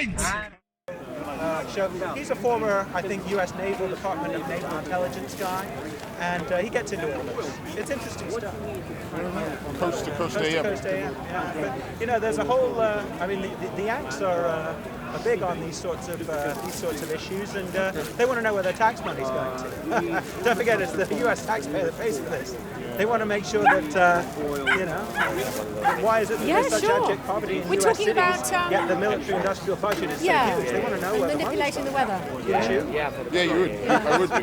mind! He's a former, I think, U.S. Naval Department of Naval Intelligence guy, and he gets into all this. It's interesting stuff. Coast to Coast AM. Coast to Coast AM, yeah. But, you know, there's a whole. I mean, the Yanks are big on these sorts of issues, and they want to know where their tax money's going to. Don't forget, it's the U.S. taxpayer that pays for this. They want to make sure that, you know, why is it that there's such abject poverty in U.S. cities? Yet the military-industrial budget is so huge. They want to know where manipulating the weather. Wouldn't you? Yeah, you would. I would be.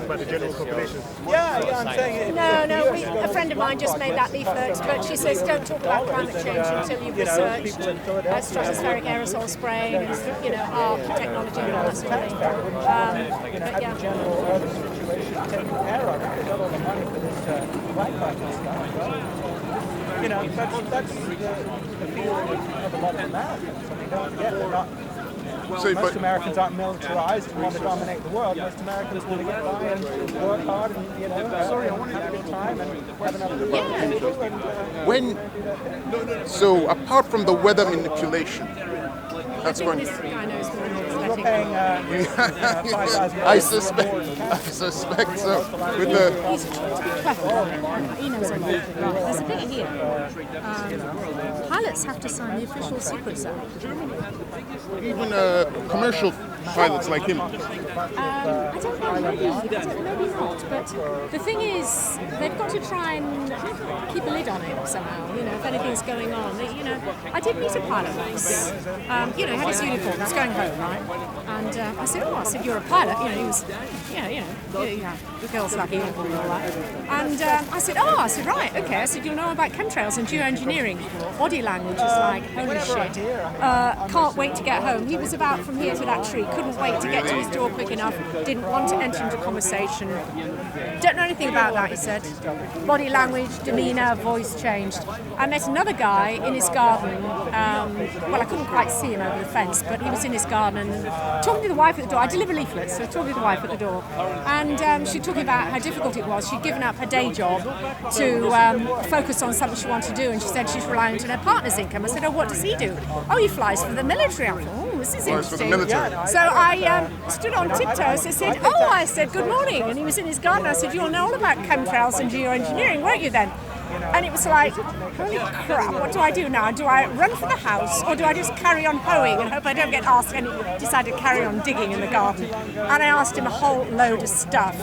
About the general population. Yeah, I'm saying it. No, a friend of mine just made that leaflet, but she says don't talk about climate change until you've researched stratospheric aerosol spraying and, you know, ARC technology and all that sort of thing. But yeah. General urban situation taken care of. They've got all the money for this black budget stuff. You know, that's the feeling of a lot of Americans. I mean, don't forget, they're not. Most Americans aren't militarized and want to dominate the world. Most Americans want to get by and work hard and, you know, have a good time and have another good table. So, apart from the weather manipulation, that's going. This guy knows more. You're paying $5,000. I suspect so. With the. He's trying to be clever. He knows a lot. There's a bit here. Pilots have to sign the official secrets act. Even commercial pilots like him. I don't know, maybe not. But the thing is, they've got to try and keep a lid on it somehow. You know, if anything's going on. You know, I did meet a pilot once. You know, he had his uniform. He was going home, right? And I said, you're a pilot. You know, he was, yeah, the girls like uniform and all that. And I said, right, okay. I said, you'll know about chemtrails and geoengineering. Body language is like, holy shit. Can't wait to get home. He was about from here to that tree. Couldn't wait to get to his door quick enough. Didn't want to enter into conversation. Don't know anything about that, he said. Body language, demeanour, voice changed. I met another guy in his garden. Well, I couldn't quite see him over the fence, but he was in his garden and talking to the wife at the door. I deliver leaflets, so talking to the wife at the door. And she talking about how difficult it was. She'd given up her day job to focus on something she wanted to do, and she said she's relying on her partner's income. I said, what does he do? Oh, he flies for the military. I thought, this is interesting. So I stood on tiptoes and said, I said, good morning. And he was in his garden. I said, you'll know all about chemtrails and geoengineering, won't you then? And it was like, holy crap, what do I do now? Do I run for the house or do I just carry on hoeing and hope I don't get asked? And he decided to carry on digging in the garden. And I asked him a whole load of stuff.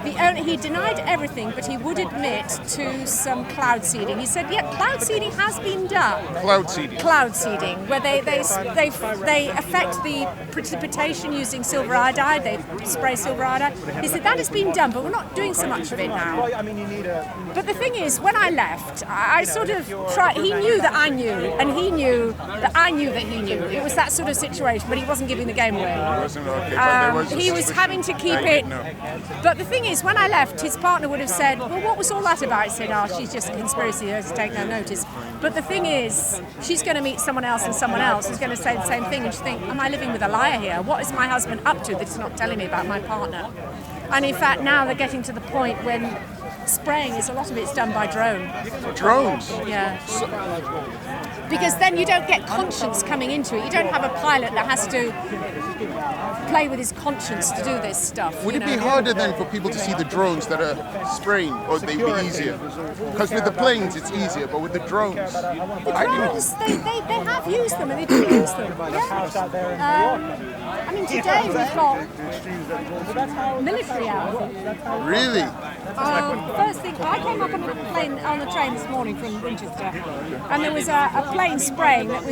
He denied everything, but he would admit to some cloud seeding. He said, cloud seeding has been done. Cloud seeding? Cloud seeding, where they affect the precipitation using silver iodide, they spray silver iodide. He said, that has been done, but we're not doing so much of it now. But the thing is, when I left, I sort of tried, he knew that I knew, and he knew that I knew that he knew. It was that sort of situation, but he wasn't giving the game away. He was having to keep it. But the thing is, when I left, his partner would have said, well, what was all that about? He said, she's just a conspiracy theorist to take no notice. But the thing is, she's going to meet someone else and someone else who's going to say the same thing, and she think, am I living with a liar here? What is my husband up to that's not telling me about my partner? And in fact, now they're getting to the point when spraying a lot of it's done by drone. Drones? Yeah. Because then you don't get conscience coming into it. You don't have a pilot that has to play with his conscience to do this stuff. Would it be harder then for people to see the drones that are spraying, or they'd be easier? Because with the planes it's easier, but with the drones... They have used them and they do use them. I mean, today we've got military out. Really? First thing, I came up on the train this morning from Winchester, and there was a plane spraying that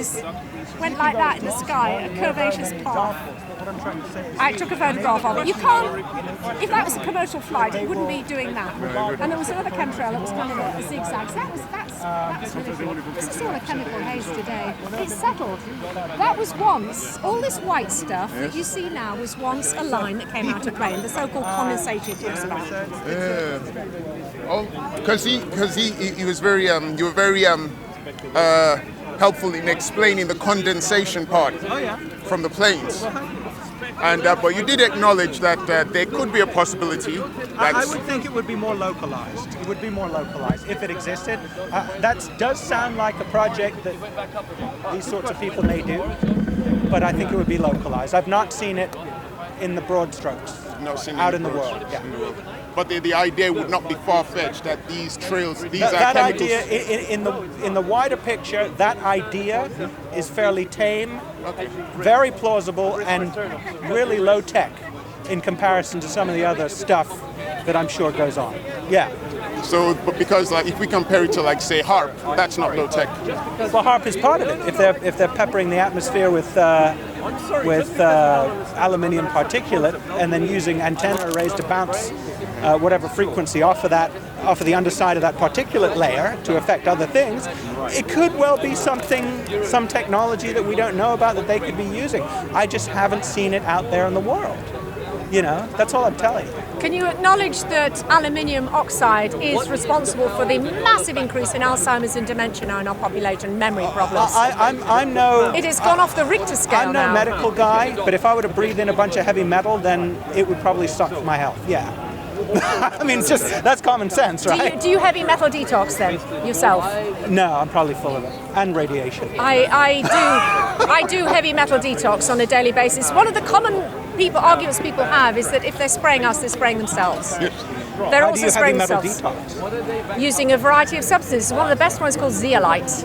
went like that in the sky, a curvaceous path. I took a photograph of it. You can't, if that was a commercial flight, it wouldn't be doing that. And there was another chemtrail that was kind of a zigzag. So that's really good. This is all a chemical haze today. It's settled. That was once, all this white stuff that you see now was once a line that came out of plane, the so-called condensation it talks about. Yeah. Oh, because he was very, you were very helpful in explaining the condensation part from the planes. And but you did acknowledge that there could be a possibility. I would think it would be more localized. It would be more localized if it existed. That does sound like a project that these sorts of people may do. but I think it would be localized. I've not seen it in the broad strokes out in the world. Yeah. But the idea would not be far-fetched that these trails, these are that chemicals. idea, in the wider picture, that idea is fairly tame, very plausible, and really low-tech in comparison to some of the other stuff that I'm sure goes on. Yeah. So, but because if we compare it to say HARP, that's not low-tech. Well, HARP is part of it. If they're peppering the atmosphere with aluminium particulate and then using antenna arrays to bounce whatever frequency off of the underside of that particulate layer to affect other things, it could well be some technology that we don't know about that they could be using. I just haven't seen it out there in the world. That's all I'm telling you. Can you acknowledge that aluminium oxide is responsible for the massive increase in Alzheimer's and dementia now in our population, memory problems? It has gone off the Richter scale I'm no medical guy, but if I were to breathe in a bunch of heavy metal, then it would probably suck my health. Yeah. I mean, that's common sense, right? Do you heavy metal detox then, yourself? No, I'm probably full of it. And radiation. I do heavy metal detox on a daily basis. One of the common arguments people have is that if they're spraying us, they're spraying themselves. Yes. They're How also do you spraying heavy metal themselves. detox? Using a variety of substances. One of the best ones is called zeolite.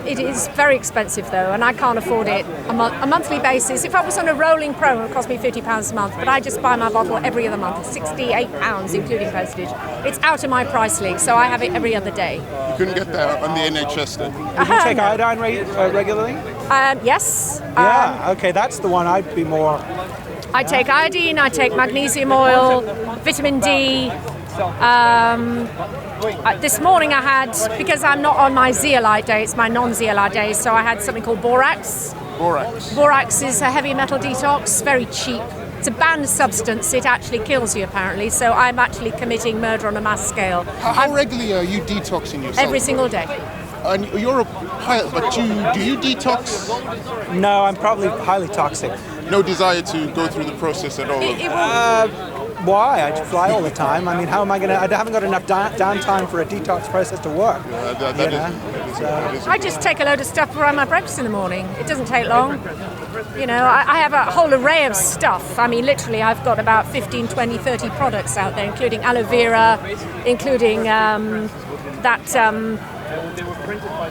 It is very expensive though, and I can't afford it a monthly basis. If I was on a rolling promo, it would cost me £50 a month, but I just buy my bottle every other month. It's £68, including postage. It's out of my price league, so I have it every other day. You couldn't get that on the NHS then? Do you take iodine regularly? Yes. Yeah, okay, that's the one I'd be more... I take iodine, I take magnesium oil, vitamin D. This morning I had, because I'm not on my zeolite day, it's my non-zeolite day, so I had something called borax. Borax. Borax is a heavy metal detox, very cheap. It's a banned substance, it actually kills you apparently, so I'm actually committing murder on a mass scale. How regularly are you detoxing yourself? Every single day. And you're a pilot, but do you detox? No, I'm probably highly toxic. No desire to go through the process at all? Why? I fly all the time. I mean, how am I going to... I haven't got enough downtime for a detox process to work. I just take a load of stuff around my breakfast in the morning. It doesn't take long. I have a whole array of stuff. I mean, literally, I've got about 15, 20, 30 products out there, including aloe vera, including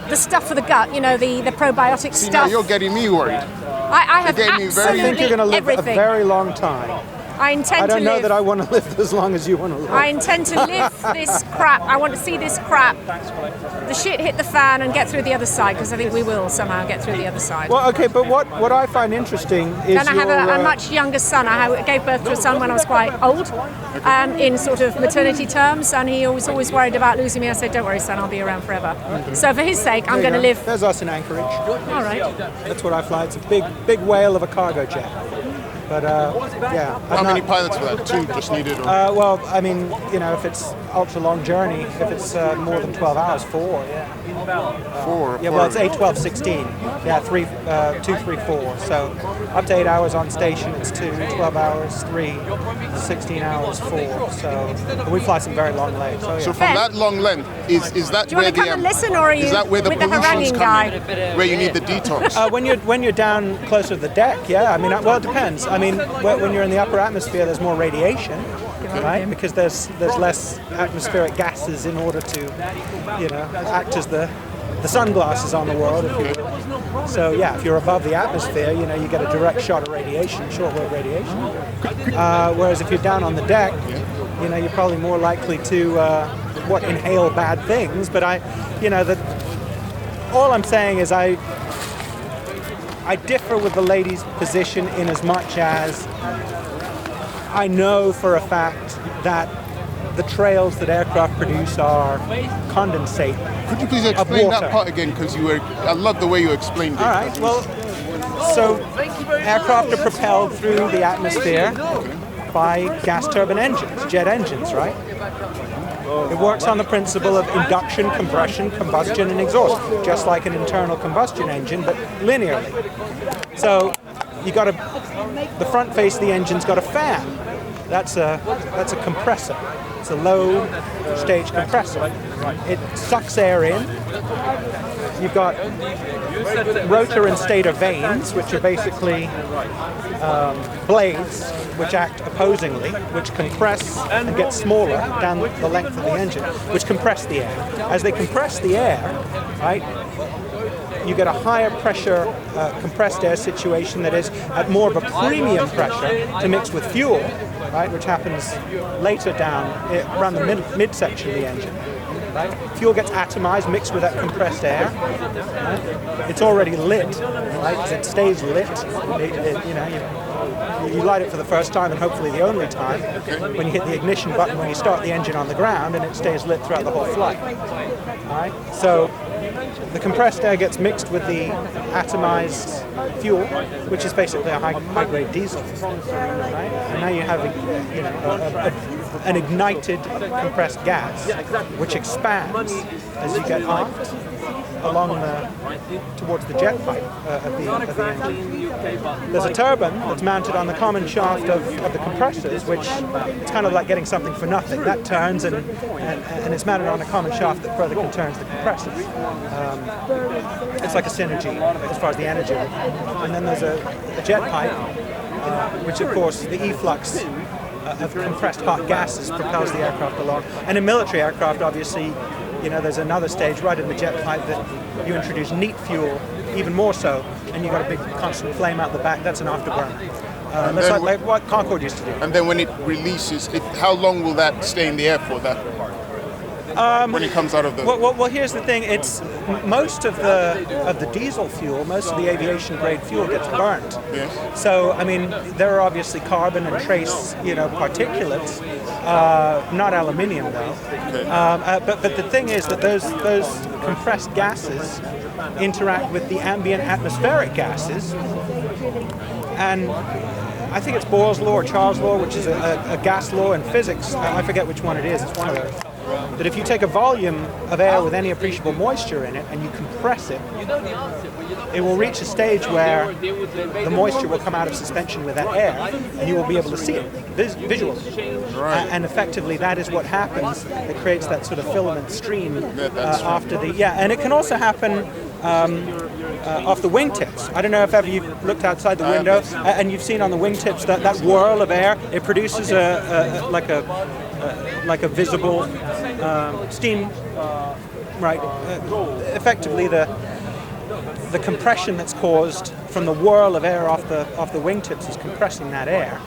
the stuff for the gut, the probiotic stuff. Now you're getting me worried. I have absolutely I think you're going to live everything. a very long time. I don't know that I want to live as long as you want to live. I intend to live this crap. I want to see this crap, the shit hit the fan and get through the other side, because I think we will somehow get through the other side. Well, okay, but what I find interesting is then I have a much younger son. I gave birth to a son when I was quite old, in sort of maternity terms, and he was always worried about losing me. I said, don't worry, son, I'll be around forever. Mm-hmm. So for his sake, I'm going to live... There's us in Anchorage. All right. That's what I fly. It's a big whale of a cargo jet. But yeah. How many pilots for that? Two just needed? Or? Well, I mean, if it's ultra long journey, if it's more than 12 hours, 4. Yeah. 4. Yeah. Well, it's 8, 12, 16. Yeah, 3, 2, 3, 4. So up to 8 hours on station, it's 2. 12 hours, 3. 16 hours, 4. So we fly some very long legs. So, yeah. So from that long length, is that do you want to come and listen, or are you is that where the with the pollution's haranguing guy? Where you need the detox? When you're down closer to the deck, yeah. I mean, well, it depends. I mean, when you're in the upper atmosphere, there's more radiation, right? Because there's less atmospheric gases in order to, act as the sunglasses on the world, if you will. So yeah, if you're above the atmosphere, you get a direct shot of radiation, shortwave radiation. Whereas if you're down on the deck, you're probably more likely to inhale bad things. But all I'm saying is I differ with the lady's position in as much as I know for a fact that the trails that aircraft produce are condensate. Could you please explain that part again? Because I love the way you explained it. All right. Well, so aircraft are propelled through the atmosphere by gas turbine engines, jet engines, right? It works on the principle of induction, compression, combustion, and exhaust, just like an internal combustion engine, but linearly. So the front face of the engine's got a fan. That's a compressor. It's a low stage compressor. It sucks air in. You've got rotor and stator vanes, which are basically blades which act opposingly, which compress and get smaller down the length of the engine, which compress the air. As they compress the air, right, you get a higher pressure compressed air situation that is at more of a premium pressure to mix with fuel, right, which happens later down around the midsection of the engine. Right? Fuel gets atomized, mixed with that compressed air. Right? It's already lit, right? It stays lit. You light it for the first time and hopefully the only time when you hit the ignition button when you start the engine on the ground, and it stays lit throughout the whole flight. Right? So the compressed air gets mixed with the atomized fuel, which is basically a high-grade diesel. Right? And now you have an ignited compressed gas, which expands as you get aft along towards the jet pipe of the engine. There's a turbine that's mounted on the common shaft of the compressors, which it's kind of like getting something for nothing. That turns and it's mounted on a common shaft that further turns the compressors. It's like a synergy as far as the energy. And then there's a jet pipe, which of course the efflux of compressed hot gases propels the aircraft along. And in military aircraft, obviously, there's another stage right in the jet pipe that you introduce neat fuel, even more so, and you've got a big constant flame out the back. That's an afterburner. That's like what Concorde used to do. And then when it releases, how long will that stay in the air for? When it comes out of the... Well, here's the thing. It's most of the diesel fuel, most of the aviation grade fuel gets burnt. Yes. So, I mean, there are obviously carbon and trace, particulates, not aluminium though. Okay. But the thing is that those compressed gases interact with the ambient atmospheric gases, and I think it's Boyle's law or Charles' law, which is a gas law in physics. I forget which one it is. It's one of those. That if you take a volume of air with any appreciable moisture in it and you compress it, it will reach a stage where the moisture will come out of suspension with that air, and you will be able to see it visually. Right. And effectively, that is what happens. It creates that sort of filament stream after the and it can also happen off the wingtips. I don't know if ever you've looked outside the window and you've seen on the wingtips that whirl of air. It produces like a visible steam, right? Effectively, the compression that's caused from the whirl of air off the wingtips is compressing that air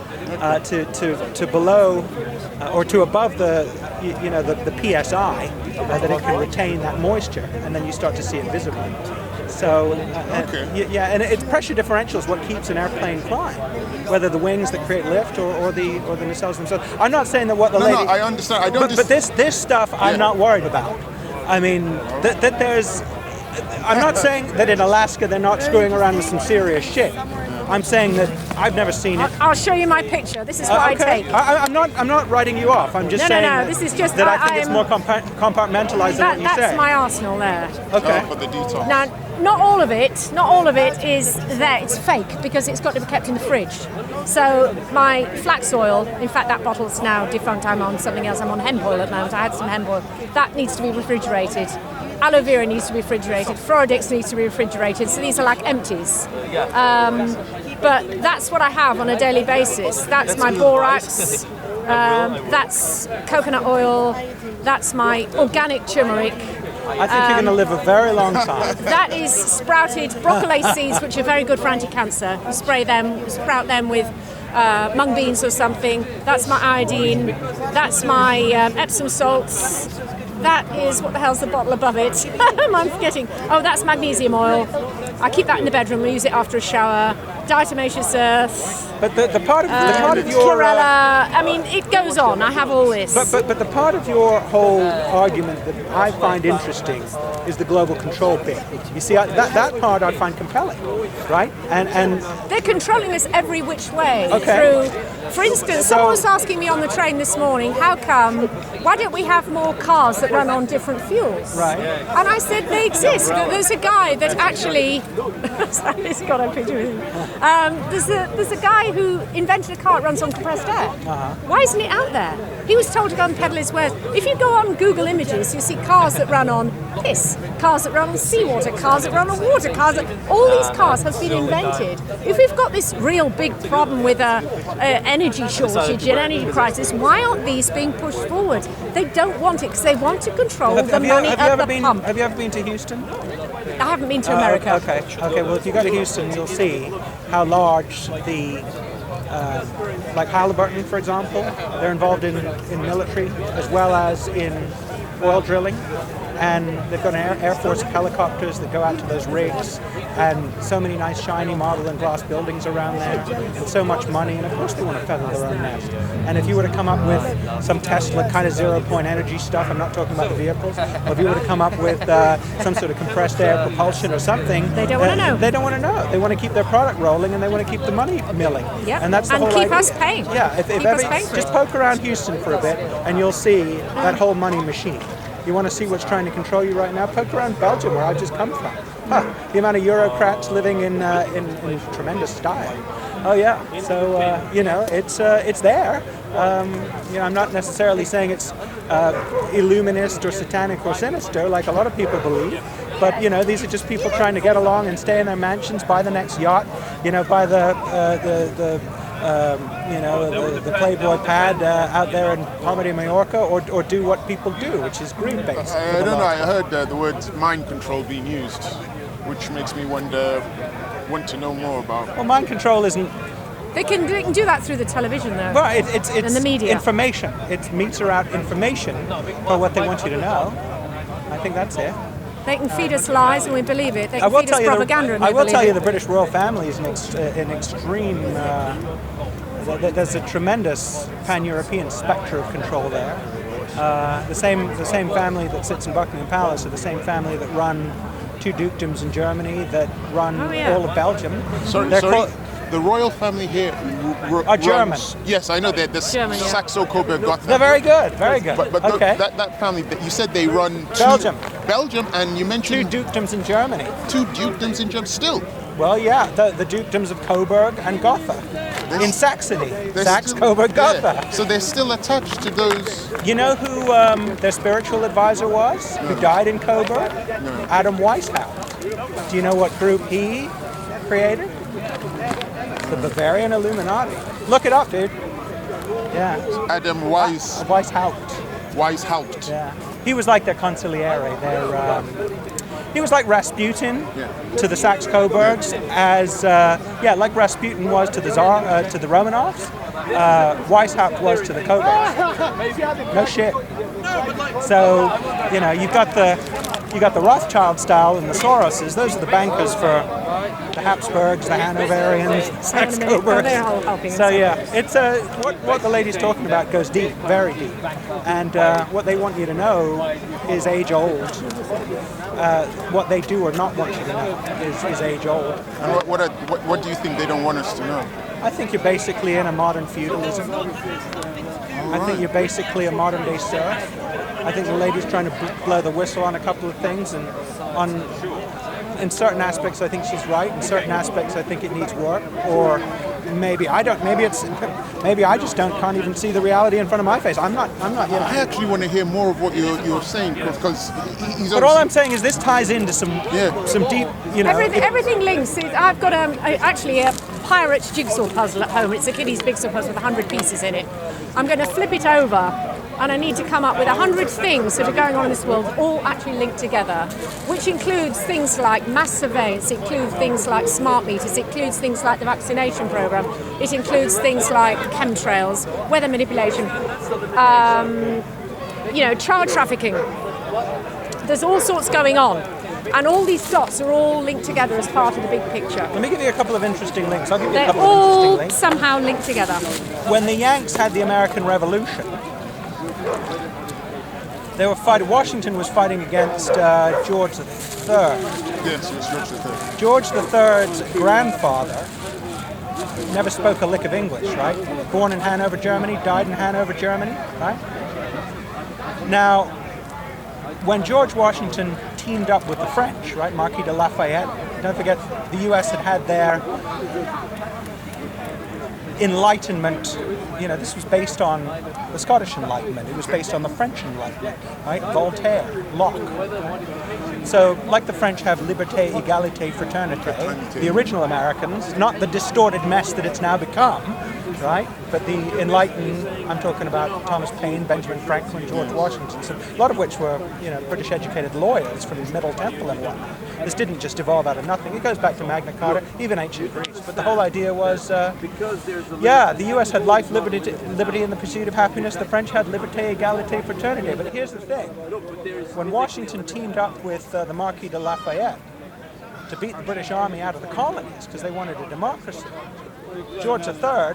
to below or to above the PSI that it can retain that moisture, and then you start to see it visibly. So, and it's pressure differential is what keeps an airplane flying, whether the wings that create lift or the nacelles themselves. I'm not saying that what the lady. No, I understand. But this stuff I'm not worried about. I mean, that there's. I'm not saying that in Alaska they're not screwing around with some serious shit. I'm saying that I've never seen it. I'll show you my picture. This is what I take. I'm not writing you off. I'm just saying no. This is just that I think it's more compartmentalized than what you say. That's my arsenal there. Okay. For the details. Now, not all of it is there. It's fake because it's got to be kept in the fridge. So my flax oil, in fact, that bottle's now defunct. I'm on something else. I'm on hemp oil at the moment. I had some hemp oil. That needs to be refrigerated. Aloe vera needs to be refrigerated. Florodix needs to be refrigerated. So these are like empties. But that's what I have on a daily basis. That's my borax. That's coconut oil. That's my organic turmeric. I think you're going to live a very long time. That is sprouted broccoli seeds, which are very good for anti-cancer. You sprout them with mung beans or something. That's my iodine. That's my Epsom salts. That is, what the hell's the bottle above it? I'm forgetting. Oh, that's magnesium oil. I keep that in the bedroom. We use it after a shower. Diatomaceous earth. But the part of your chlorella. I mean, it goes on. I have all this. But the part of your whole argument that I find interesting is the global control bit. You see, that part I find compelling, right? And they're controlling us every which way. Okay. For instance, someone was asking me on the train this morning, why don't we have more cars that run on different fuels? Right. And I said they exist. There's a guy that actually, he's got a picture of him. There's a guy who invented a car that runs on compressed air. Why isn't it out there? He was told to go and peddle his wares. If you go on Google Images, you see cars that run on piss, cars that run on seawater, cars that run on water, all these cars have been invented. If we've got this real big problem with energy shortage and energy crisis, why aren't these being pushed forward? They don't want it because they want to control the money at the pump. Have you ever been to Houston? I haven't been to America. Okay. Well, if you go to Houston, you'll see how large the like Halliburton, for example, they're involved in military as well as in oil drilling, and they've got an Air Force helicopters that go out to those rigs, and so many nice shiny marble and glass buildings around there, and so much money, and of course they want to feather their own nest. And if you were to come up with some Tesla kind of 0-point energy stuff, I'm not talking about the vehicles, or if you were to come up with some sort of compressed air propulsion or something, they don't want to know. They don't want to know. They want to keep their product rolling, and they want to keep the money milling. Yep. And that's the whole keep idea. us paying. Yeah, if keep ever, us paying for just it. poke around Houston for a bit, and you'll see that whole money machine. You want to see what's trying to control you right now? Poke around Belgium, where I just come from. The amount of Eurocrats living in tremendous style. Oh yeah, so it's there. I'm not necessarily saying it's illuminist or satanic or sinister, like a lot of people believe. But these are just people trying to get along and stay in their mansions, buy the next yacht, buy the Playboy pad out there in Palma de Mallorca, or do what people do, which is green-based. I don't know, I heard the word mind control being used, which makes me want to know more about. Well, mind control isn't... They can do that through the television, though. Well, it's and the media. Information. It meets out information for what they want you to know. I think that's it. They can feed us lies and we believe it. They can feed us propaganda and we I will believe tell you it. the British royal family is an extreme... there's a tremendous pan-European spectre of control there. The same family that sits in Buckingham Palace are the same family that run 2 dukedoms in Germany, that run all of Belgium. Sorry. The royal family here are German. Yes, I know that. The Saxo-Coburg Gotha. They're very good, very good. But okay. that family, that you said they run Belgium, and you mentioned 2 dukedoms in Germany. 2 dukedoms in Germany still. Well, yeah, the dukedoms of Coburg and Gotha in Saxony. Saxe-Coburg Gotha. Yeah. So they're still attached to those. You know who their spiritual advisor was? Who died in Coburg? No. Adam Weishaupt. Do you know what group he created? The Bavarian Illuminati. Look it up, dude. Yeah. Adam Weishaupt. Yeah. He was like their consigliere. He was like Rasputin to the Saxe-Coburgs, as like Rasputin was to the Tsar, to the Romanovs. Weishaupt was to the Coburgs. No shit. So you've got the Rothschild style and the Soroses. Those are the bankers for the Habsburgs, the Hanoverians, the Saxe-Coburgs. So it's what the lady's talking about goes deep, very deep, and what they want you to know is age old. What they do or not want you to know is age old. What do you think they don't want us to know? I think you're basically in a modern feudalism. I think you're basically a modern day serf. I think the lady's trying to blow the whistle on a couple of things, and in certain aspects I think she's right. In certain aspects I think it needs work, or maybe I don't. Maybe I just can't even see the reality in front of my face. I'm not. I actually want to hear more of what you're saying, because he's. But all I'm saying is this ties into some deep. Everything links. I've got actually a pirate's jigsaw puzzle at home. It's a kiddie's jigsaw puzzle with 100 pieces in it. I'm going to flip it over, and I need to come up with 100 things that are going on in this world, all actually linked together, which includes things like mass surveillance, it includes things like smart meters, it includes things like the vaccination program, it includes things like chemtrails, weather manipulation, child trafficking. There's all sorts going on. And all these dots are all linked together as part of the big picture. Let me give you a couple of interesting links. I'll give you They're a couple of all interesting links. somehow linked together. When the Yanks had the American Revolution, they were fighting. Washington was fighting against George III. Yes, it was George George III. III's grandfather never spoke a lick of English, right? Born in Hanover, Germany, died in Hanover, Germany, right? Now, when George Washington teamed up with the French, right? Marquis de Lafayette. Don't forget, the US had their Enlightenment. You know, this was based on the Scottish Enlightenment. It was based on the French Enlightenment, right? Voltaire, Locke. So, like the French have liberté, égalité, fraternité, the original Americans, not the distorted mess that it's now become, right? But the enlightened, I'm talking about Thomas Paine, Benjamin Franklin, George Washington, so a lot of which were, you know, British educated lawyers from the Middle Temple and whatnot. This didn't just evolve out of nothing. It goes back to Magna Carta, even ancient Greece. But the whole idea was, the US had life, liberty in the pursuit of happiness. The French had liberté, égalité, fraternité. But here's the thing. When Washington teamed up with the Marquis de Lafayette to beat the British Army out of the colonies because they wanted a democracy, George III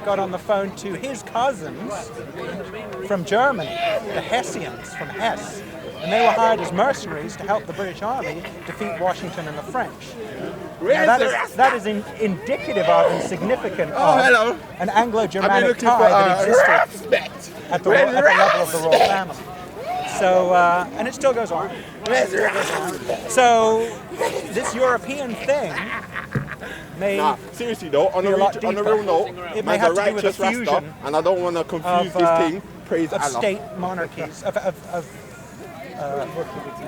got on the phone to his cousins from Germany, the Hessians from Hesse, and they were hired as mercenaries to help the British Army defeat Washington and the French. Now that is indicative of and significant of an Anglo-Germanic tie that existed at the level of the royal family. So, and it still goes on. So, this European thing may seriously though, on be a lot a deeper. real note, It may have to do with a righteous Rasta, fusion and I don't want to confuse this thing. Praise of Allah. state monarchies, of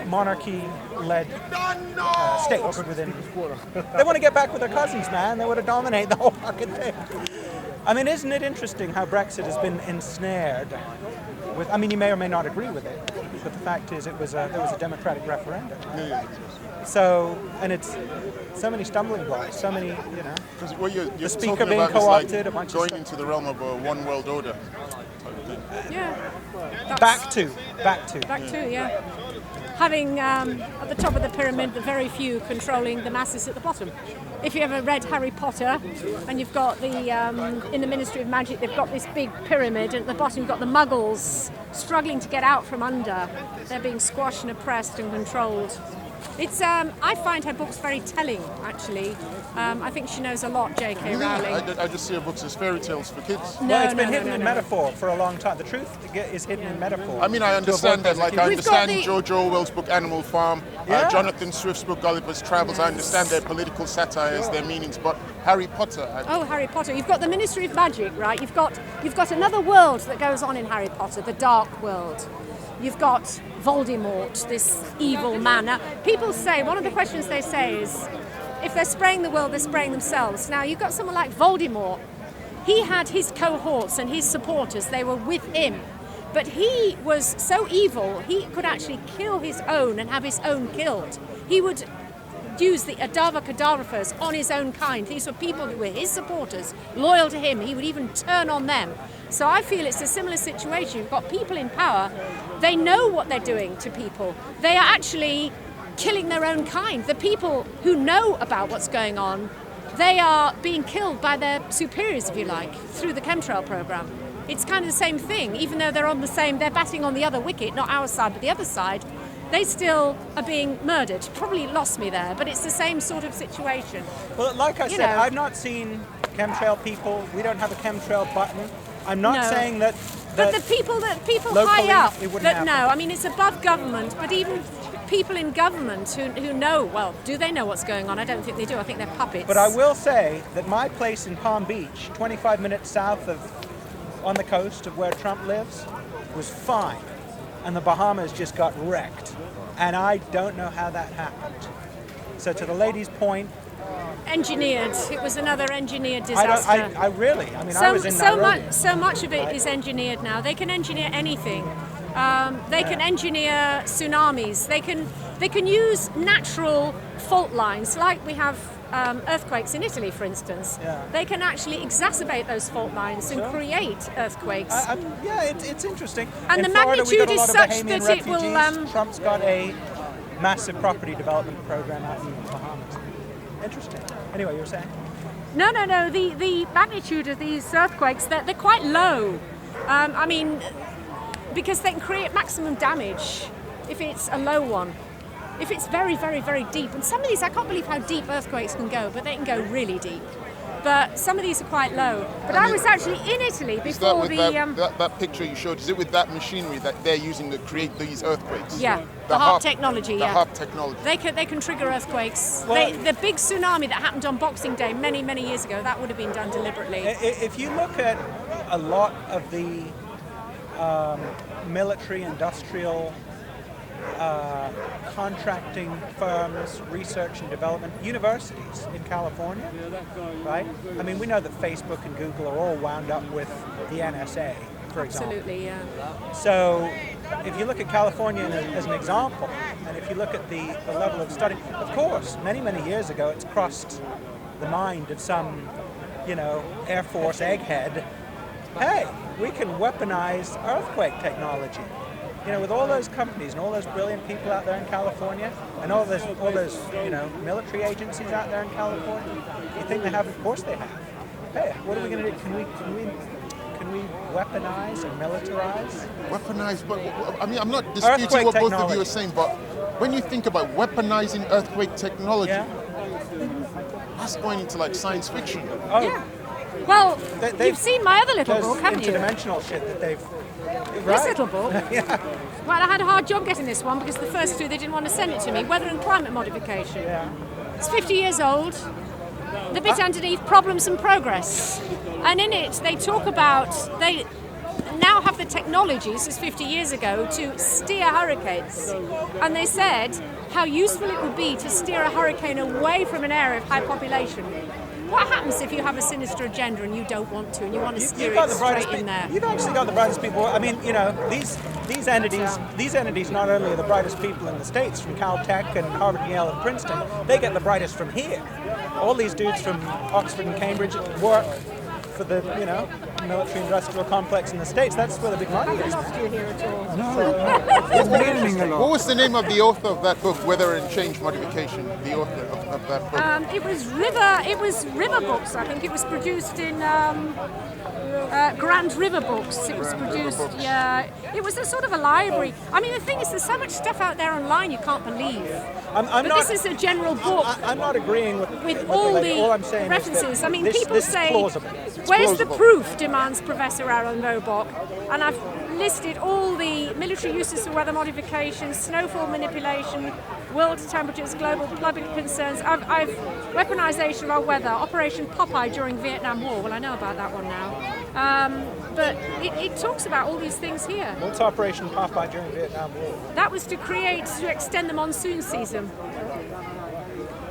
monarchy-led states within. They want to get back with their cousins, man. They want to dominate the whole fucking thing. I mean, isn't it interesting how Brexit has been ensnared with? I mean, you may or may not agree with it, but the fact is, there was a democratic referendum. So, and it's so many stumbling blocks, so many, you know. What you're the speaker talking being about is co-opted, like a bunch of going stuff. into the realm of a one world order. Yeah. Back to. Back to, yeah. Having at the top of the pyramid the very few controlling the masses at the bottom. If you ever read Harry Potter, and you've got the in the Ministry of Magic, they've got this big pyramid, and at the bottom you've got the Muggles struggling to get out from under. They're being squashed and oppressed and controlled. It's I find her books very telling, actually. I think she knows a lot, J.K. Rowling. I just see her books as fairy tales for kids. Well, it's been hidden in metaphor for a long time. The truth is hidden in metaphor. I mean, I understand that. Like, I We've got understand the- George Orwell's book Animal Farm, Yeah. Jonathan Swift's book Gulliver's Travels. I understand their political satires, their meanings, but Harry Potter. Oh, Harry Potter. You've got the Ministry of Magic, right? You've got another world that goes on in Harry Potter, the dark world. You've got Voldemort, this evil man. Now, people say, one of the questions they say is, if they're spraying the world, they're spraying themselves. Now, you've got someone like Voldemort. He had his cohorts and his supporters. They were with him. But he was so evil, he could actually kill his own and have his own killed. He would use the Adava Kedavra on his own kind. These were people who were his supporters, loyal to him. He would even turn on them. So I feel it's a similar situation. You've got people in power. They know what they're doing to people. They are actually killing their own kind. The people who know about what's going on, they are being killed by their superiors, if you like, through the chemtrail program. It's kind of the same thing, even though they're batting on the other wicket, not our side, but the other side. They still are being murdered. Probably lost me there, but it's the same sort of situation. Well, like I You said, know. I've not seen chemtrail people. We don't have a chemtrail button. I'm not No. saying that. But the people locally, high up it wouldn't that happen. know, I mean, it's above government, but even people in government who know, well, do they know what's going on? I don't think they do. I think they're puppets. But I will say that my place in Palm Beach, 25 minutes south of, on the coast of where Trump lives, was fine. And the Bahamas just got wrecked. And I don't know how that happened. So to the lady's point, Engineered. It was another engineered disaster. I really, I mean, I was in Nairobi. So much of it is engineered now. They can engineer anything. They can engineer tsunamis. They can use natural fault lines, like we have earthquakes in Italy, for instance. Yeah. They can actually exacerbate those fault lines and create earthquakes. It's interesting. And in the Florida, we got magnitude a lot is of such Bahamian that it will, refugees. Trump's got a massive property development program out in the Bahamas. Interesting. Anyway, you were saying? No. The magnitude of these earthquakes, they're quite low. I mean, because they can create maximum damage if it's a low one. If it's very, very, very deep, and some of these, I can't believe how deep earthquakes can go, but they can go really deep. But some of these are quite low. But I was actually in Italy Is that before with the... that picture you showed? Is it with that machinery that they're using to create these earthquakes? Yeah, the HARP technology, The HARP technology. They can trigger earthquakes. Well, The big tsunami that happened on Boxing Day many, many years ago, that would have been done deliberately. If you look at a lot of the military, industrial, contracting firms, research and development, universities in California, right? I mean, we know that Facebook and Google are all wound up with the NSA, for example. Absolutely, yeah. So if you look at California as an example, and if you look at the level of study, of course, many, many years ago, it's crossed the mind of some, Air Force egghead, hey, we can weaponize earthquake technology. With all those companies and all those brilliant people out there in California, and all those military agencies out there in California, you think they have? Of course they have. Hey, what are we going to do? Can we weaponize and militarize? Weaponize, but I mean, I'm not disputing Earthquake what both of technology. you are saying, but when you think about weaponizing earthquake technology, that's going into like science fiction. Oh, Yeah. Well, They've- you've seen my other little there's book, haven't you? interdimensional shit that they've. This Right. little book. Well, I had a hard job getting this one because the first two they didn't want to send it to me. Weather and climate modification. Yeah. It's 50 years old. The bit underneath, problems and progress. And in it, they talk about they now have the technology, this is 50 years ago, to steer hurricanes. And they said how useful it would be to steer a hurricane away from an area of high population. What happens if you have a sinister agenda and you don't want to, and you want to steer it straight in there? You've actually got the brightest people. I mean, these entities not only are the brightest people in the States from Caltech and Harvard, Yale, and Princeton, they get the brightest from here. All these dudes from Oxford and Cambridge work for the military industrial complex in the States. That's where the big money is. What was the name of the author of that book, Weather and Change Modification? The author of that book. It was River Books. I think it was produced in Grand River Books. It was produced. Books. Yeah, it was a sort of a library. I mean, the thing is, there's so much stuff out there online you can't believe. I'm But not. this is a general book I'm not agreeing with all lady. All I'm the saying references. is that I mean, this, people this is say, plausible. "Where's the plausible. proof?" demands Professor Aaron Robach, and I've listed all the military uses for weather modification, snowfall manipulation, world temperatures, global public concerns. I've weaponization of our weather, Operation Popeye during Vietnam War. Well, I know about that one now, but it talks about all these things here. What's Operation Popeye during the Vietnam War? That was to extend the monsoon season.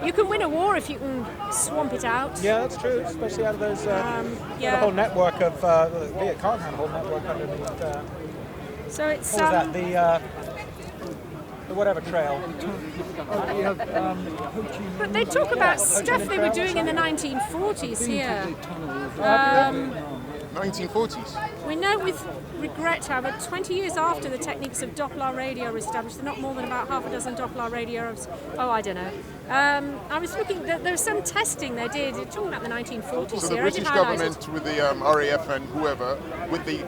You can win a war if you can swamp it out. Yeah, that's true, especially out of those, the yeah. whole network of, Viet Cong had a whole network underneath, So it's what was that, the whatever trail. but they talk about stuff they were doing in the 1940s here. 1940s. We know with regret, however, 20 years after the techniques of Doppler radio were established, there are not more than about half a dozen Doppler radios. Oh, I don't know. I was looking, there was some testing they did, talking about the 1940s So the here. British government with the RAF and whoever,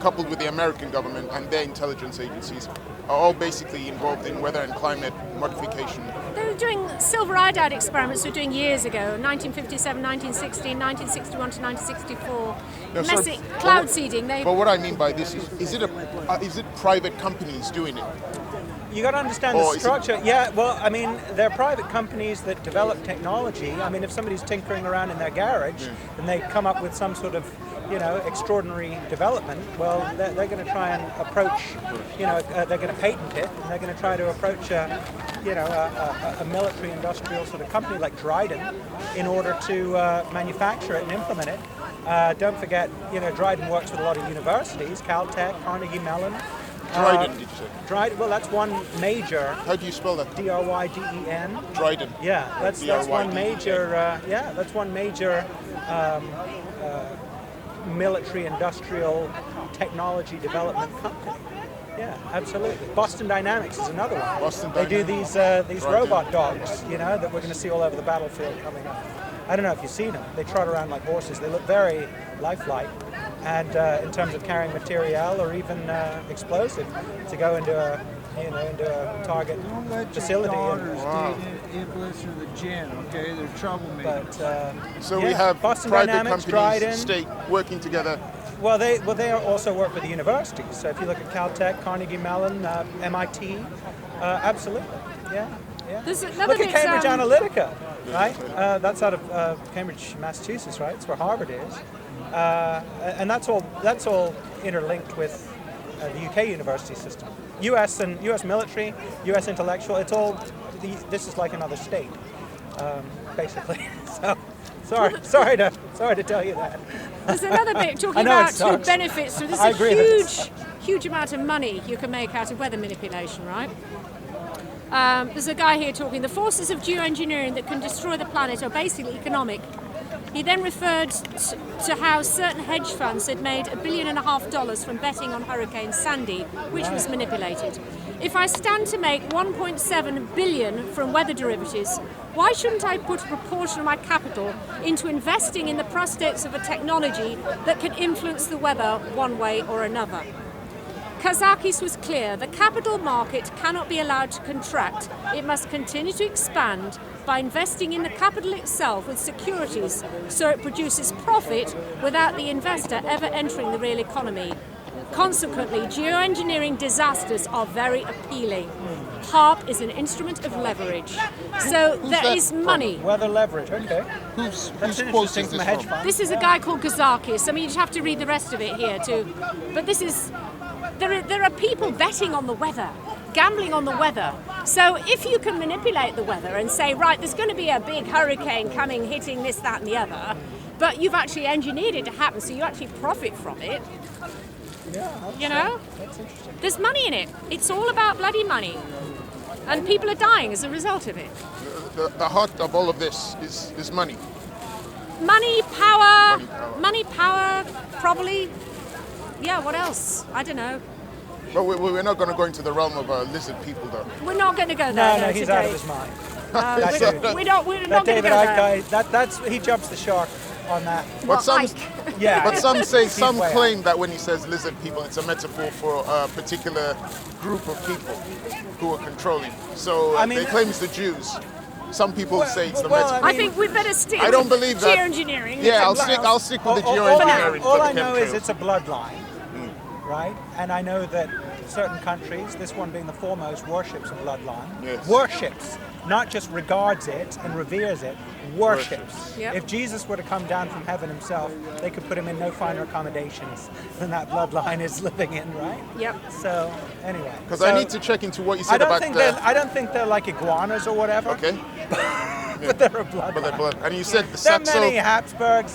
coupled with the American government and their intelligence agencies, are all basically involved in weather and climate modification. They were doing silver iodide experiments they were doing years ago, 1957, 1916, 1961 to 1964. No, so- Messy cloud seeding. But what I mean by this is it private companies doing it? You got to understand Or the is it- structure. Yeah, well, I mean, they're private companies that develop technology. I mean, if somebody's tinkering around in their garage and they come up with some sort of, extraordinary development, well, they're going to try and approach, they're going to patent it, and they're going to try to approach, a military-industrial sort of company like Dryden in order to manufacture it and implement it. Don't forget, Dryden works with a lot of universities, Caltech, Carnegie Mellon. Dryden, did you say? Dryden, well, that's one major. How do you spell that? D-R-Y-D-E-N. Dryden. Yeah, that's one D-R-Y-D-E-N. major. Military industrial technology development company. Yeah, absolutely. Boston Dynamics is another one. Boston They do Dynamics. these robot dogs, that we're going to see all over the battlefield coming up. I don't know if you've seen them. They trot around like horses. They look very lifelike, and in terms of carrying material or even explosive to go into a target facility. Wow. influence of the gin, okay? They're troublemakers. But So yeah, we have Boston private Dynamics, companies, Dryden. state working together. Well, they also work with the universities. So if you look at Caltech, Carnegie Mellon, MIT, absolutely, yeah. There's another Look at bit, Cambridge Analytica, right? That's out of Cambridge, Massachusetts, right? It's where Harvard is, and that's all interlinked with the UK university system. US military, US intellectual. It's all. This is like another state, basically. So sorry to tell you that. There's another bit talking I know it about your sucks. benefits. So I there's agree a that it huge, sucks. huge amount of money you can make out of weather manipulation, right? There's a guy here talking, the forces of geoengineering that can destroy the planet are basically economic. He then referred to how certain hedge funds had made $1.5 billion from betting on Hurricane Sandy, which was manipulated. If I stand to make 1.7 billion from weather derivatives, why shouldn't I put a proportion of my capital into investing in the prospects of a technology that can influence the weather one way or another? Kazakis was clear, the capital market cannot be allowed to contract. It must continue to expand by investing in the capital itself with securities so it produces profit without the investor ever entering the real economy. Consequently, geoengineering disasters are very appealing. HARP is an instrument of leverage. So there is money. Weather leverage, okay. Who's That's quote interesting is from a this hedge from? fund. This is a guy called Kazakis. I mean, you'd have to read the rest of it here too. But this is, there are people betting on the weather, gambling on the weather. So if you can manipulate the weather and say, right, there's going to be a big hurricane coming, hitting this, that, and the other, but you've actually engineered it to happen, so you actually profit from it. Yeah, You know? that's interesting. There's money in it. It's all about bloody money. And people are dying as a result of it. The heart of all of this is money. Money, power, Money, power. probably. Yeah, what else? I don't know. But we're not going to go into the realm of lizard people, though. We're not going to go there. No, though, he's today. out of his mind. We're dude. we're That not going to go David there. Icke guy, he jumps the shark on that. But some, Yeah, but some say, he's some way out. claim that when he says lizard people, it's a metaphor for a particular group of people who are controlling. So I mean- they claim it's the Jews. Some people say it's the well, metaphor. I think we better stick I don't believe that. geoengineering. Yeah, It's a I'll stick with the All geoengineering for the I know is chemtrails. it's a bloodline, right? And I know that certain countries, this one being the foremost, worships a bloodline. Yes. Worships, not just regards it and reveres it, worships. Yep. If Jesus were to come down from heaven himself, they could put him in no finer accommodations than that bloodline is living in, right? Yep. So, anyway. Because So, I need to check into what you I said don't about think the... I don't think they're like iguanas or whatever, Okay, but they're a bloodline. but they're blood. And you said the There are many Saxo... Habsburg,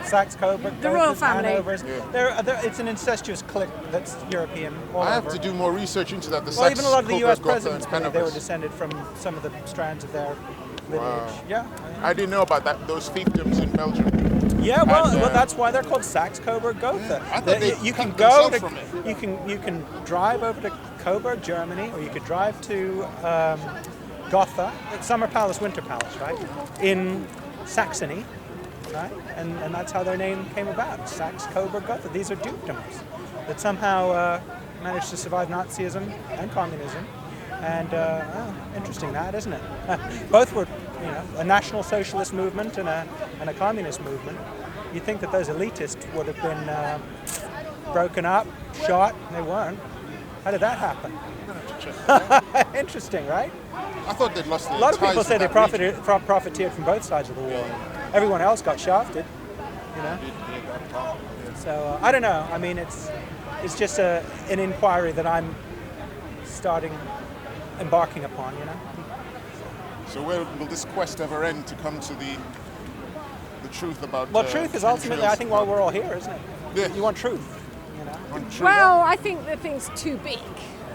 Saxe-Coburg, The royal family. Hanovers. It's an incestuous clique that's European all I have over. to do more research into that. The Well, even a lot of the U.S. Saxe-Coburg, Gotha, presidents and believe they were Hanovers. descended from some of the strands of their lineage. Yeah. I didn't know about that. Those fiefdoms in Belgium. Yeah, well, And, that's why they're called Saxe-Coburg, Gotha. I thought they You can cut go to, themselves from it. you can drive over to Coburg, Germany, or you could drive to Gotha, Summer Palace, Winter Palace, right, in Saxony, right, and that's how their name came about. Saxe-Coburg, Gotha. These are dukedoms that somehow managed to survive Nazism and communism. And interesting that, isn't it? Both were, a national socialist movement and a communist movement. You'd think that those elitists would have been broken up, shot, and they weren't. How did that happen? Interesting, right? I thought they'd lost their A lot of ties people with say they that region. profiteered from both sides of the war. Everyone else got shafted, So I don't know. I mean, it's just an inquiry that I'm embarking upon, So where will this quest ever end to come to the truth about? Well, truth is ultimately, I think, why we're all here, isn't it? Yeah. You want truth, On truth. Well, I think the thing's too big.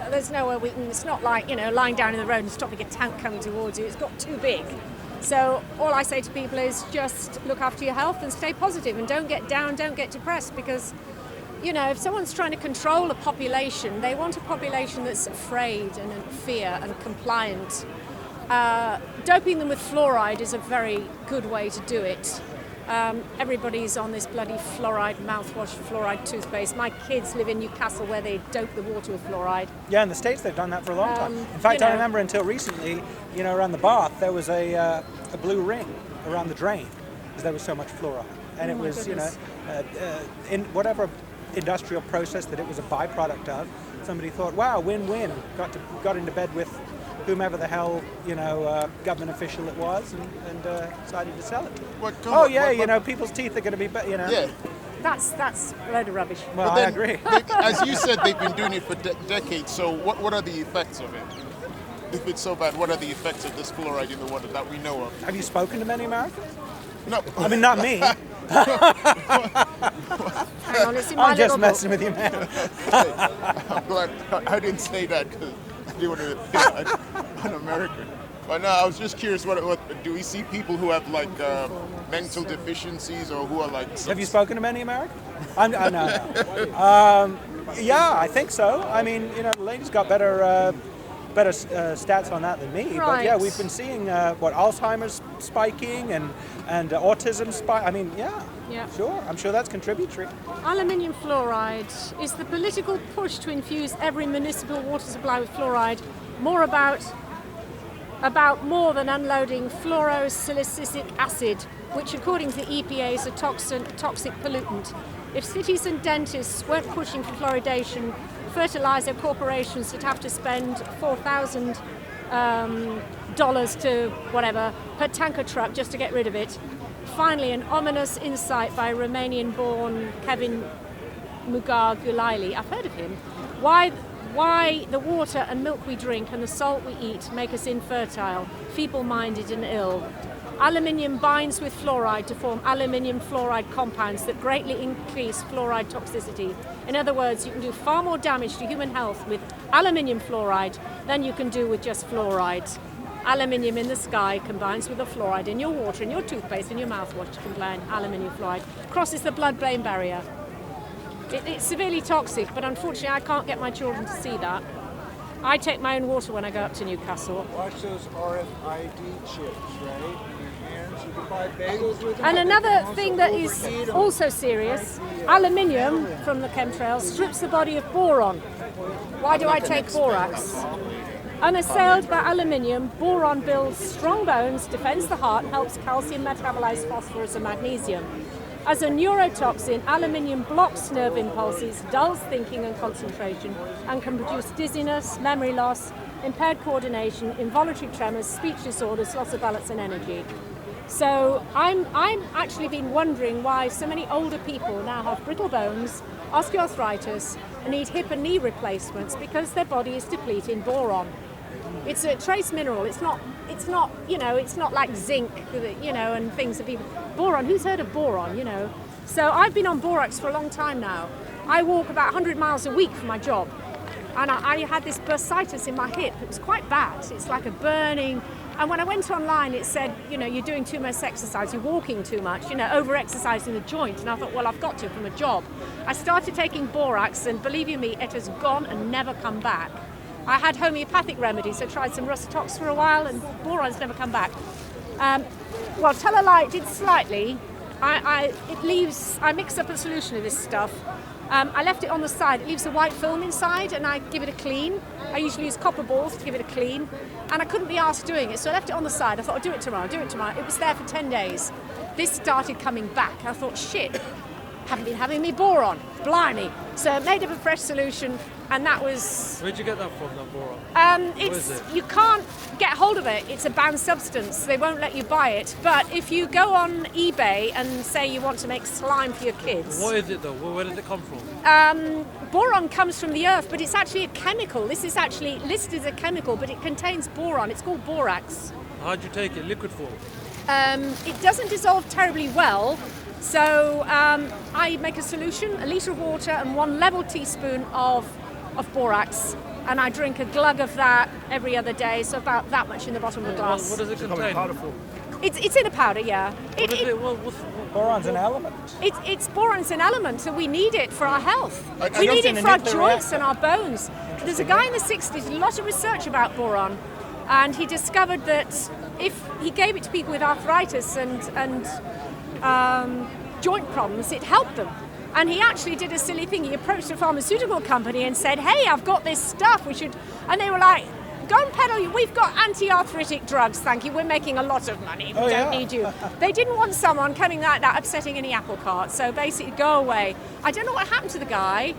There's nowhere we can, it's not like, lying down in the road and stopping a tank coming towards you. It's got too big. So all I say to people is just look after your health and stay positive and don't get down, don't get depressed because, if someone's trying to control a population, they want a population that's afraid and in fear and compliant. Doping them with fluoride is a very good way to do it. Everybody's on this bloody fluoride mouthwash, fluoride toothpaste. My kids live in Newcastle where they dope the water with fluoride. Yeah, in the States they've done that for a long time. In fact, you know- I remember until recently, around the bath there was a blue ring around the drain because there was so much fluoride, and it my was goodness. in whatever industrial process that it was a byproduct of. Somebody thought, wow, win-win. Got into bed with whomever the hell government official it was, and decided to sell it. People's teeth are going to be, Yeah. That's a load of rubbish. Well, But I then, agree. as you said, they've been doing it for decades. So what are the effects of it? If it's so bad, what are the effects of this fluoride in the water that we know of? Have you spoken to many Americans? No. I mean, not me. Hang on, it's in my I'm just little messing book. with you, man. I'm glad I didn't say that because I didn't want to feel un-American. But no, I was just curious. What do we see people who have like mental deficiencies or who are like? Have you spoken to many Americans? No. Yeah, I think so. I mean, the lady's got better stats on that than me. But yeah, Right. we've been seeing Alzheimer's spiking and autism spike. I mean, yeah, sure. I'm sure that's contributory. Aluminium fluoride is the political push to infuse every municipal water supply with fluoride more about more than unloading fluorosilicic acid, which according to the EPA is a toxic pollutant. If cities and dentists weren't pushing for fluoridation, fertilizer corporations would have to spend $4,000 to whatever per tanker truck just to get rid of it. Finally, an ominous insight by Romanian-born Kevin Mugar-Gulaili. I've heard of him. Why the water and milk we drink and the salt we eat make us infertile, feeble-minded and ill. Aluminium binds with fluoride to form aluminium fluoride compounds that greatly increase fluoride toxicity. In other words, you can do far more damage to human health with aluminium fluoride than you can do with just fluoride. Aluminium in the sky combines with the fluoride in your water, in your toothpaste, in your mouthwash to combine aluminium fluoride. Crosses the blood-brain barrier. It's severely toxic, but unfortunately I can't get my children to see that. I take my own water when I go up to Newcastle. Watch those RFID chips, right? In your hands. You can buy bagels with them. And but another they can thing also that is overheat 'em. also serious, aluminium from the chemtrails strips the body of boron. Why do I take borax? Unassailed by aluminium, boron builds strong bones, defends the heart, and helps calcium metabolize phosphorus and magnesium. As a neurotoxin, aluminium blocks nerve impulses, dulls thinking and concentration, and can produce dizziness, memory loss, impaired coordination, involuntary tremors, speech disorders, loss of balance and energy. So I'm actually been wondering why so many older people now have brittle bones, osteoarthritis, and need hip and knee replacements because their body is depleting boron. It's a trace mineral. It's not like zinc, and things that people. Boron. Who's heard of boron? So I've been on borax for a long time now. I walk about 100 miles a week for my job, and I had this bursitis in my hip. It was quite bad. It's like a burning. And when I went online, it said, you're doing too much exercise, you're walking too much, over-exercising the joint. And I thought, well, I've got to from a job. I started taking borax, and believe you me, it has gone and never come back. I had homeopathic remedies, so I tried some Russitox for a while, and boron's never come back. Well, Telolite did slightly. I mix up a solution of this stuff. I left it on the side. It leaves a white film inside, and I give it a clean. I usually use copper balls to give it a clean, and I couldn't be asked doing it, so I left it on the side. I thought, I'll do it tomorrow. It was there for 10 days. This started coming back. I thought, shit, haven't been having me boron. Blimey. So I made up a fresh solution, and that was... Where'd you get that from, that boron? It's is it? You can't get hold of it. It's a banned substance. They won't let you buy it. But if you go on eBay and say you want to make slime for your kids, What is it though? Where does it come from? boron comes from the earth, but it's actually a chemical. This is actually listed as a chemical, but it contains boron. It's called borax. How'd you take it? Liquid form? It doesn't dissolve terribly well. So I make a solution, a litre of water and 1 level teaspoon of borax, and I drink a glug of that every other day, so about that much in the bottom of the glass. What does it contain? It's in a powder, yeah. What is it? Boron's an element. It's boron's an element, so we need it for our health. I We don't need think it a for our nuclear joints and our bones. There's a guy in the 60s, did a lot of research about boron, and he discovered that if he gave it to people with arthritis and joint problems, it helped them. And he actually did a silly thing. He approached a pharmaceutical company and said, hey, I've got this stuff, we should... And they were like, go and peddle, we've got anti-arthritic drugs, thank you, we're making a lot of money, we don't need you. They didn't want someone coming like that upsetting any apple cart, so basically go away. I don't know what happened to the guy,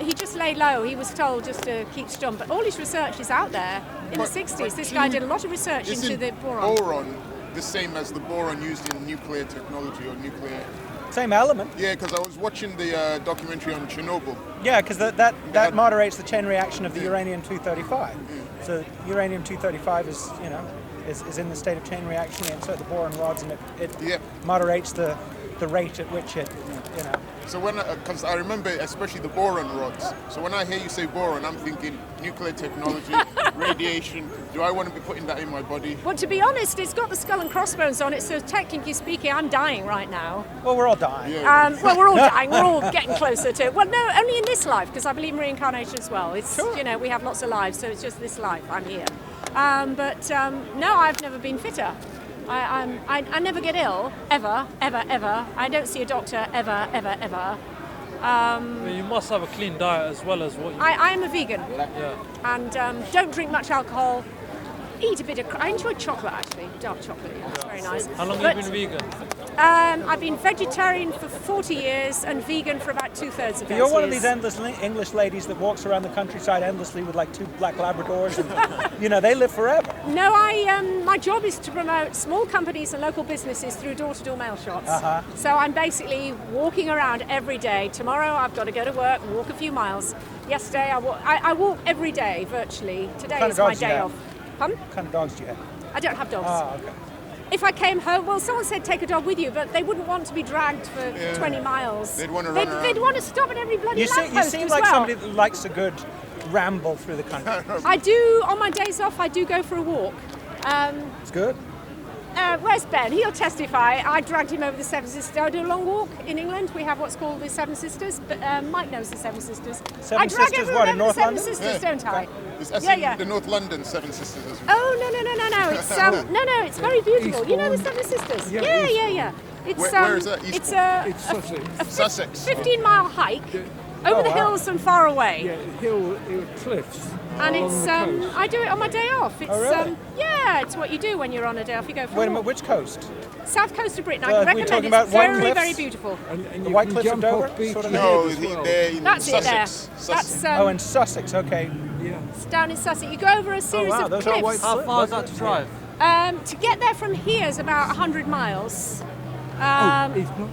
he just laid low, he was told just to keep stum, but all his research is out there. In the 60s, this guy did a lot of research into the boron. Boron the same as the boron used in nuclear technology or nuclear... Same element. Yeah, because I was watching the documentary on Chernobyl. Yeah, because that moderates the chain reaction of the uranium-235. So uranium-235 is, you know, is in the state of chain reaction, and so the boron rods, and it moderates the rate at which it, you know. So when, because I remember especially the boron rods. So when I hear you say boron, I'm thinking nuclear technology, radiation. Do I want to be putting that in my body? Well, to be honest, it's got the skull and crossbones on it, so technically speaking, I'm dying right now. Well, we're all dying. Yeah. Well, we're all dying. We're all getting closer to it. Well, no, only in this life, because I believe in reincarnation as well. It's, you know, we have lots of lives, so it's just this life. I'm here. No, I've never been fitter. I never get ill, ever. I don't see a doctor, ever. You must have a clean diet as well as what you... I am a vegan. Yeah. And don't drink much alcohol. Eat a bit of... I enjoy chocolate, actually. Dark chocolate, yeah, it's very nice. How long have you been vegan? I've been vegetarian for 40 years and vegan for about 2/3 of those years. You're one of these endless English ladies that walks around the countryside endlessly with like 2 black Labradors, and, you know, they live forever. No, my job is to promote small companies and local businesses through door-to-door mail shops. So I'm basically walking around every day. Tomorrow I've got to go to work and walk a few miles. Yesterday I walk every day virtually. Today is my day off. What kind of dogs do you have? I don't have dogs. Oh, okay. If I came home, well, someone said take a dog with you, but they wouldn't want to be dragged for 20 miles. They'd want to run around. They'd want to stop at every bloody lamppost You seem as like well. somebody that likes a good ramble through the country. I do, on my days off, I do go for a walk. It's good. Where's Ben? He'll testify. I dragged him over the Seven Sisters. I do a long walk in England. We have what's called the Seven Sisters, but Mike knows the Seven Sisters. Seven I drag Sisters everyone what, in over North the Seven London? Sisters, don't I? It's the North London Seven Sisters as well. Oh, no. It's no, it's very beautiful. You know the Seven Sisters? Yeah. It's Where is that? It's It's Sussex. Sussex. 15-mile hike over the hills and far away. Yeah, cliffs. And it's I do it on my day off. It's really? it's what you do when you're on a day off. You go for Wait a a minute, walk. which coast? South coast of Britain. I Are can we recommend talking it. about It's White very, Cliffs? very beautiful. And The you White can Cliffs of jump Dover? off beaches Sort of No, as well. they're in That's it there. Sussex. That's Oh, in Sussex, okay. Yeah. it's down in Sussex. You go over a series wow, of those are cliffs. How far is that to drive? To get there from here is about 100 miles. It's not.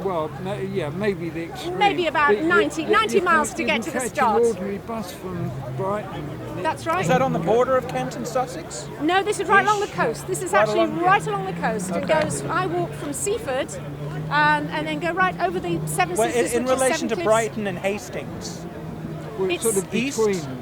Well, maybe the extreme. Maybe about But 90 miles to you get can to the catch start. an ordinary bus from Brighton. That's right. Is that on the border of Kent and Sussex? No, this is right along the coast. This is Right actually along- right along the coast. Okay. It goes. I walk from Seaford, and then go right over the Seven Well, Sisters. in which is relation 7 to cliffs. Brighton and Hastings. We're It's sort of east. between.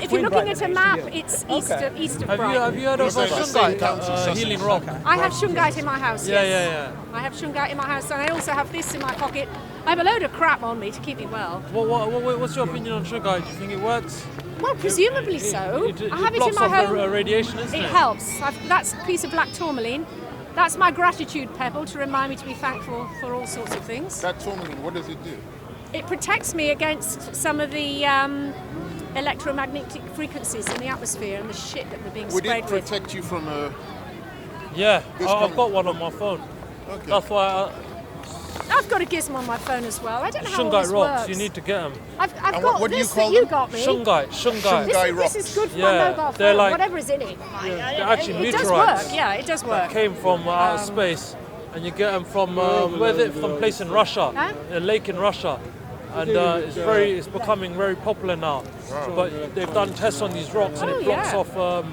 If you're looking at a map, Yeah. it's Okay. east of Have Brighton. you heard of Like Shungite, County, Sussex. Healing Rock? I have shungite in my house. Yeah, yes. yeah. I have shungite in my house, and I also have this in my pocket. I have a load of crap on me to keep me well. What's your opinion on Shungite? Do you think it works? Well, presumably so. It I have it in blocks my off home. the radiation, isn't it? It helps. That's a piece of black tourmaline. That's my gratitude pebble to remind me to be thankful for all sorts of things. That tourmaline, what does it do? It protects me against some of the electromagnetic frequencies in the atmosphere and the shit that we're being Would sprayed it with. protect you from a... Yeah, This I've coming- got one on my phone. Okay. That's why I've got a gizmo on my phone as well. I don't know how all this Shungite rocks. works. You need to get them. I've And got what do you this call that you them? got me. Shungite. Shungite. This is good for Yeah, my mobile they're phone, like- whatever's in it. they're actually It does meteorites. work, yeah, it does work. Came from outer space, and you get them from where's it? From a place in Russia, Huh? a lake in Russia, and it's becoming very popular now. But they've done tests on these rocks, and Oh, it blocks yeah. off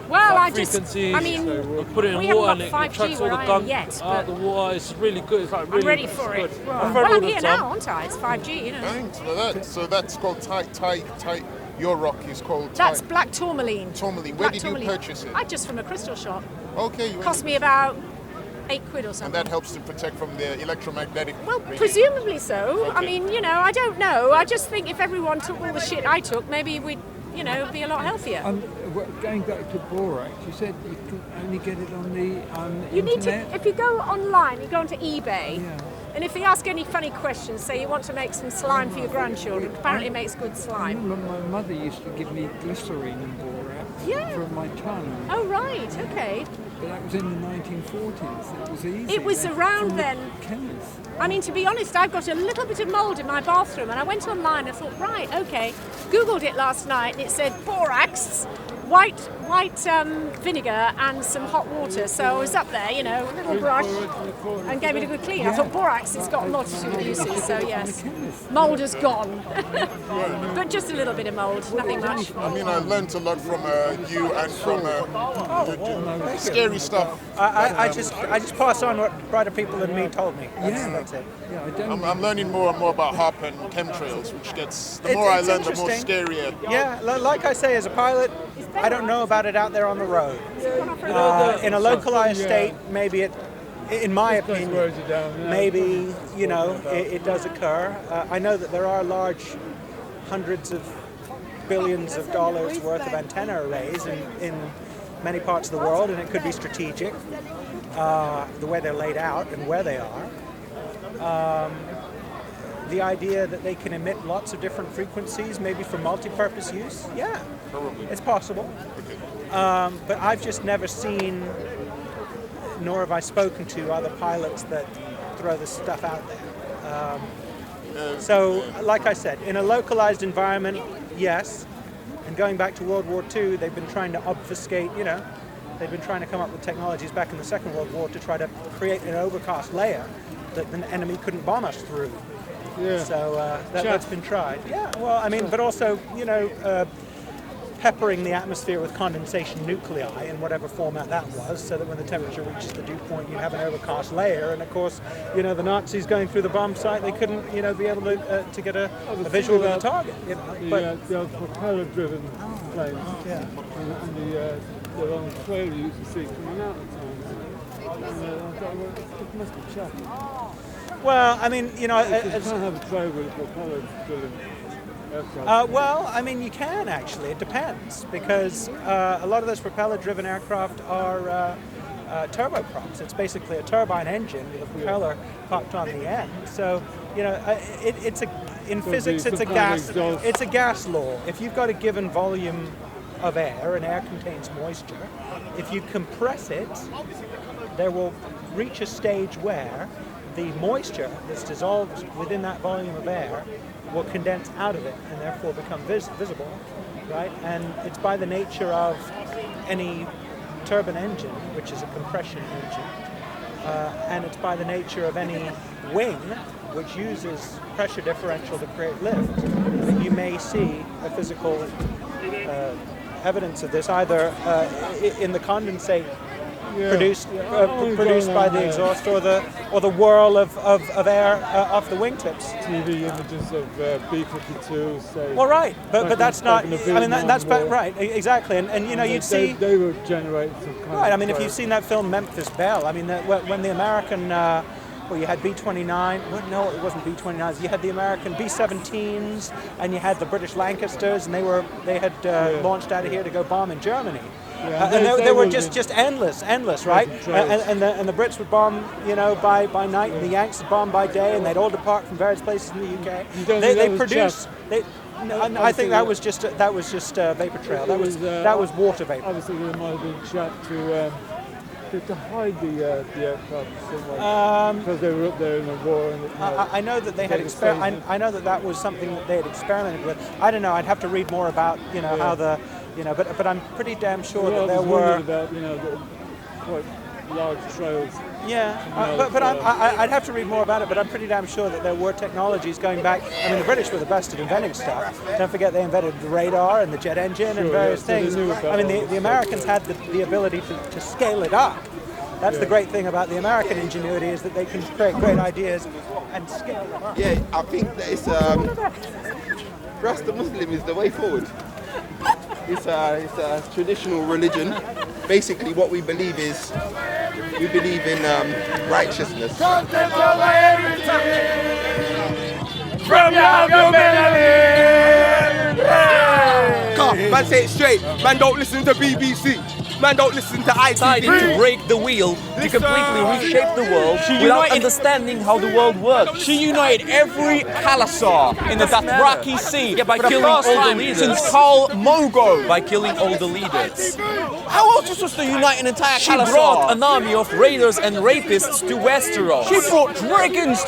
Well, I just, frequencies. I mean, you put it we in haven't water, got and it 5G tracks all where the I am gunk yet, out the but water. It's really good. It's like really I'm ready for it. good. Well, I've heard all I'm the here time. now, aren't I? It's 5G, you know. Thanks for that. So that's called Thai. Your rock is called That's Thai. black tourmaline. Tourmaline. Where Black did tourmaline. you purchase it? Just from a crystal shop. Okay. Cost me about £8 or And something. that helps to protect from the electromagnetic Well, radiation. presumably so. I Okay. mean, I don't know. I just think if everyone took all the shit I took, maybe we'd, you know, be a lot healthier. Going back to borax, you said you could only get it on the You need internet? to, if you go online, you go onto eBay, Yeah. and if they ask any funny questions, say you want to make some slime for your grandchildren, apparently it makes good I slime. remember my mother used to give me glycerine and borax Yeah. for my tongue. Oh, right, okay. But that was in the 1940s. It was easy. It was Then around from the then. Chemist. I mean, to be honest, I've got a little bit of mould in my bathroom, and I went online and thought, right, okay. Googled it last night, and it said borax, white vinegar, and some hot water. So I was up there, you know, a little brush, and gave it a good clean. I thought borax has got a multitude of uses, so yes. Mould is gone. But just a little bit of mould, nothing much. I mean, I learned a lot from you and from the scary stuff. I just pass on what brighter people than me told me. That's it. Yeah, I don't I'm learning more and more about HARP and chemtrails, which gets, the It's- more I it's learn, the more interesting. scarier. Yeah, like I say, as a pilot, I don't know about it out there on the road. In a localized state, maybe it, in my opinion, maybe, you know, it does occur. I know that there are large hundreds of billions of dollars worth of antenna arrays in many parts of the world, and it could be strategic, the way they're laid out and where they are. The idea that they can emit lots of different frequencies, maybe for multi-purpose use, yeah, it's possible. But I've just never seen, nor have I spoken to other pilots that throw this stuff out there. So, like I said, in a localized environment, yes. And going back to World War II, they've been trying to obfuscate, you know, they've been trying to come up with technologies back in the Second World War to try to create an overcast layer that the enemy couldn't bomb us through. Yeah. So that's been tried. Yeah, well, I mean, but also, you know, peppering the atmosphere with condensation nuclei in whatever format that was, so that when the temperature reaches the dew point, you have an overcast layer. And of course, you know, the Nazis going through the bomb site, they couldn't, you know, be able to get a visual of the target. You know? The propeller-driven planes. Yeah. And the long trail you used to see coming out at times. And I thought, well, it must be chuffing. Well, I mean, you know, You can't have a trail with a propeller-driven aircraft. well, I mean, you can actually. It depends, because a lot of those propeller-driven aircraft are turboprops. It's basically a turbine engine with a propeller popped on the end. So, you know, in physics, it's a gas law. If you've got a given volume of air, and air contains moisture, if you compress it, there will reach a stage where the moisture that's dissolved within that volume of air will condense out of it and therefore become visible, right? And it's by the nature of any turbine engine, which is a compression engine, and it's by the nature of any wing, which uses pressure differential to create lift, that you may see a physical evidence of this, either in the condensate produced by the exhaust, or the whirl of air off the wingtips. TV images of B-52, say. Well, right, but that's not. in the I mean, Vietnam that's War. right, exactly. And you know, you'd see. They were generating some kind Right. of I mean, if you've seen that film Memphis Belle, I mean, when the American. Well, you had B-29. Well, no, it wasn't B-29s. You had the American B-17s, and you had the British Lancasters, and they had launched out of here to go bomb in Germany. Yeah, And they were just endless, right? And the Brits would bomb, you know, by night, and the Yanks would bomb by day, and they'd all depart from various places in the UK. They produced. I think that was just vapor trail. That was water vapor. Obviously, there might have been chat to hide the aircraft somewhere because they were up there in the war. And I know that they had I know that was something that they had experimented with. I don't know. I'd have to read more about how the but I'm pretty damn sure that there were about the quite large trails. Yeah, but I'd have to read more about it. But I'm pretty damn sure that there were technologies going back. I mean, the British were the best at inventing stuff. Don't forget they invented the radar and the jet engine and various things. I mean, the Americans had the ability to scale it up. That's the great thing about the American ingenuity, is that they can create great ideas and scale them up. Yeah, I think that it's Rasta Muslim is the way forward. It's a traditional religion. Basically, what we believe is we believe in righteousness. From your humanity. Man, say it straight. Man, don't listen to BBC. Man, don't listen to Decided to ITV. break the wheel to completely reshape the world without understanding how the world works. She united every Khalasar in the Dothraki Sea Yeah, by for the killing first all the time leaders. since Khal Mogo. By killing all the leaders. How else was supposed to unite an entire She Khalasar? brought an army of raiders and rapists to Westeros. She brought dragons to